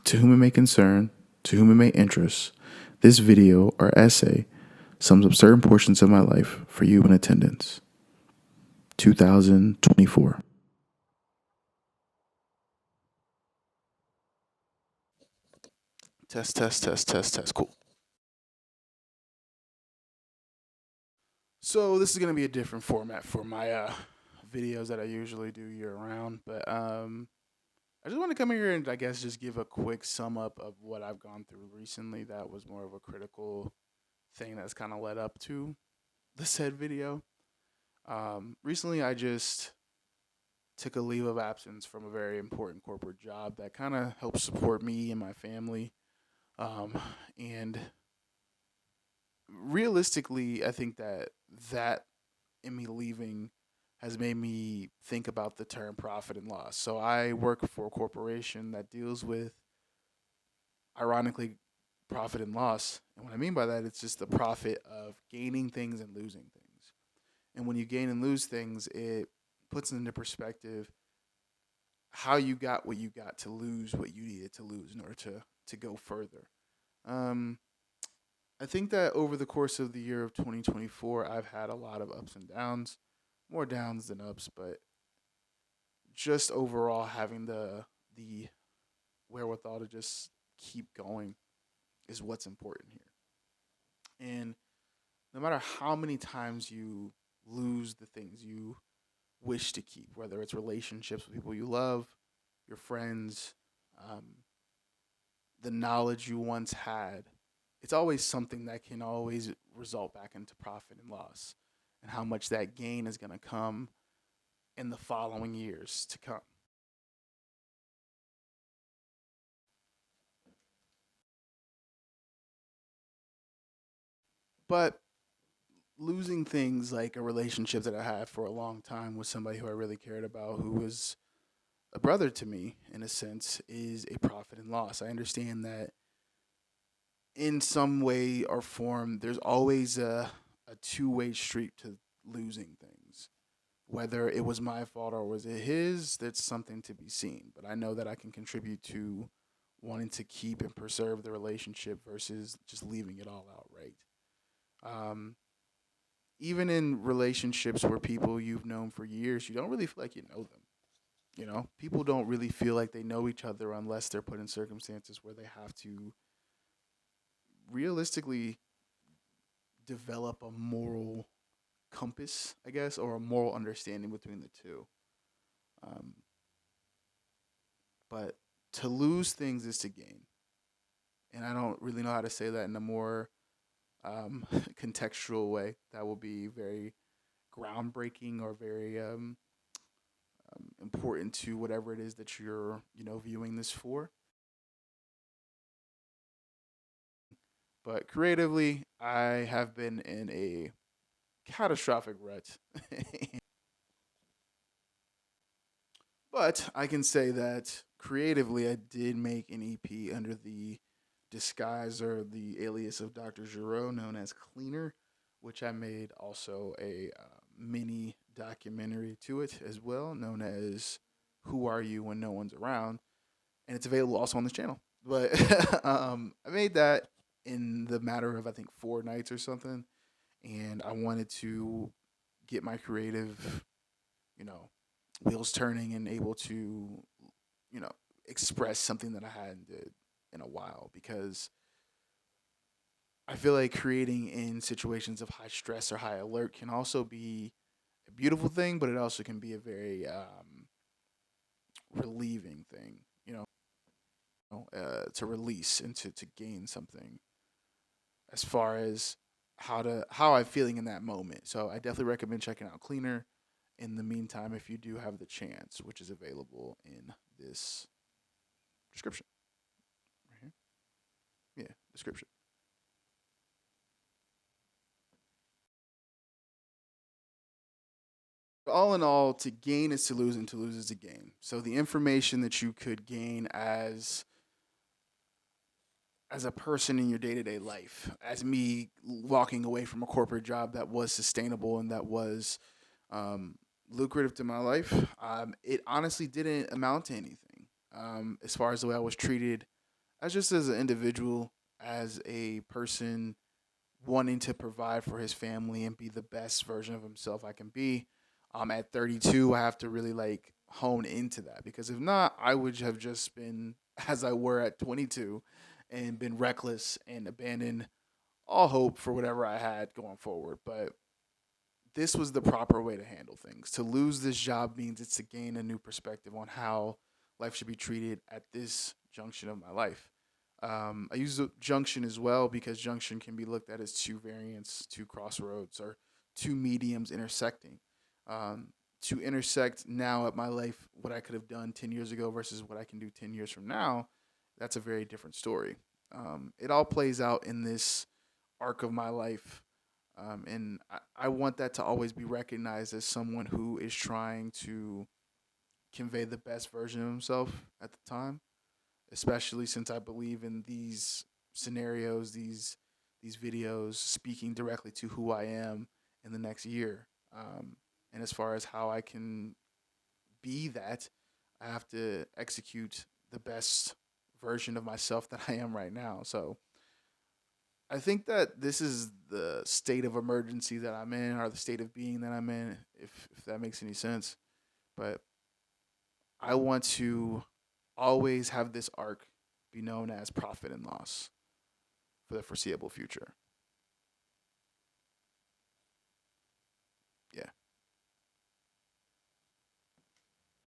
To whom it may concern, to whom it may interest, this video or essay sums up certain portions of my life for you in attendance. 2024. Test, test, test, test, test. Cool. So this is gonna be a different format for my videos that I usually do year round, but I just want to come here and I guess just give a quick sum up of what I've gone through recently. That was more of a critical thing that's kind of led up to the said video. Recently, I just took a leave of absence from a very important corporate job that kind of helps support me and my family. Um, and realistically, I think that in me leaving has made me think about the term profit and loss. So I work for a corporation that deals with, ironically, profit and loss. And what I mean by that, it's just the profit of gaining things and losing things. And when you gain and lose things, it puts into perspective how you got what you got to lose what you needed to lose in order to go further. Um, I think that over the course of the year of 2024, I've had a lot of ups and downs, more downs than ups, but just overall having the wherewithal to just keep going is what's important here. And no matter how many times you lose the things you wish to keep, whether it's relationships with people you love, your friends, um, the knowledge you once had, it's always something that can always result back into profit and loss, and how much that gain is going to come in the following years to come. But losing things like a relationship that I had for a long time with somebody who I really cared about, who was a brother to me in a sense, is a profit and loss. I understand that in some way or form, there's always a two-way street to losing things. Whether it was my fault or was it his, that's something to be seen. But I know that I can contribute to wanting to keep and preserve the relationship versus just leaving it all outright. Um, Even in relationships where people you've known for years, you don't really feel like you know them. You know, people don't really feel like they know each other unless they're put in circumstances where they have to realistically develop a moral compass, I guess, or a moral understanding between the two. Um, but to lose things is to gain, and I don't really know how to say that in a more contextual way that will be very groundbreaking or very important to whatever it is that you're viewing this for. But creatively, I have been in a catastrophic rut. But I can say that creatively, I did make an EP under the disguise or the alias of Dr. Giro, known as Cleaner, which I made also a mini documentary to it as well, known as Who Are You When No One's Around? And it's available also on this channel. But I made that in the matter of, I think, 4 nights or something. And I wanted to get my creative, you know, wheels turning and able to, you know, express something that I hadn't did in a while, because I feel like creating in situations of high stress or high alert can also be a beautiful thing, but it also can be a very relieving thing, to release and to gain something as far as how I'm feeling in that moment. So I definitely recommend checking out Cleaner in the meantime if you do have the chance, which is available in this description right here. Yeah, description. All in all, to gain is to lose, and to lose is to gain. So the information that you could gain as a person in your day-to-day life, as me walking away from a corporate job that was sustainable and that was um, lucrative to my life, it honestly didn't amount to anything, as far as the way I was treated as just as an individual, as a person wanting to provide for his family and be the best version of himself I can be. At 32, I have to really like hone into that because if not, I would have just been as I were at 22 and been reckless and abandoned all hope for whatever I had going forward. But this was the proper way to handle things. To lose this job means it's to gain a new perspective on how life should be treated at this junction of my life. I use the junction as well because junction can be looked at as two variants, two crossroads, or two mediums intersecting. Um, to intersect now at my life, what I could have done 10 years ago versus what I can do 10 years from now, that's a very different story. It all plays out in this arc of my life. And I want that to always be recognized as someone who is trying to convey the best version of himself at the time, especially since I believe in these scenarios, these videos speaking directly to who I am in the next year. And as far as how I can be that, I have to execute the best version of myself that I am right now. So I think that this is the state of emergency that I'm in, or the state of being that I'm in, if that makes any sense. But I want to always have this arc be known as profit and loss for the foreseeable future.